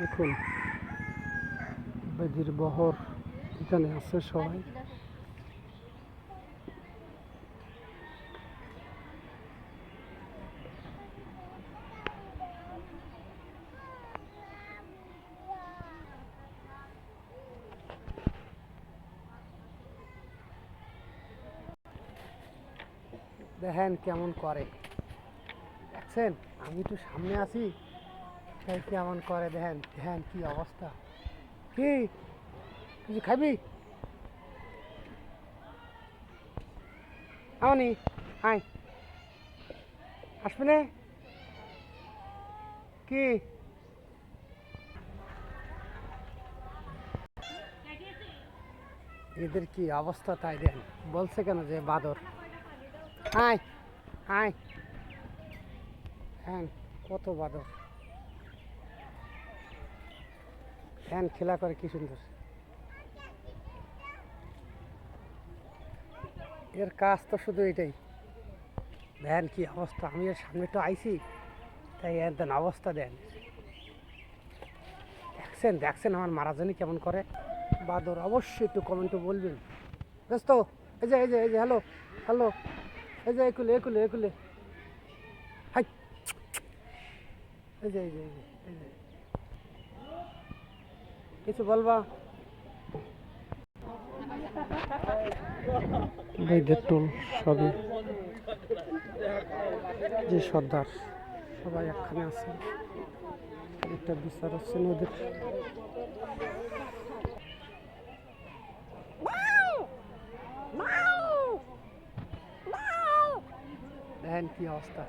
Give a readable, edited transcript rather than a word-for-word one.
দেখুন বেদির বহর এখানে আছে সবাই। দেখেন কেমন করে, দেখছেন আমি একটু সামনে আছি তাই কেমন করে। দেখেন দেখেন কি অবস্থা। কি কিছু খাবি আমনি? হাই আসবে না কি? এদের কি অবস্থা তাই দেখেন। বলছে কেন যে বাদর? হাই হাই হ্যাঁ, কত বাদর। হ্যাঁ খেলা করে কি সুন্দর। এর কাজ তো শুধু এটাই। দেখেন কি অবস্থা। আমি এর সামনে তো আইছি তাই এর দেন অবস্থা দেন। দেখছেন দেখছেন আমার মারা জানি কেমন করে বাদর। অবশ্যই একটু কমেন্টে বলবেন। ব্যস্ত এই যে হ্যালো হ্যালো, এই যে একুলে একুলে একুলে। হাই এই যে কিছু বলবা? ভাইদের টোল সবই যে সর্দার সবাই একখানে আছে। একটা বিচার হচ্ছে ওদের। দেখেন কি অবস্থা।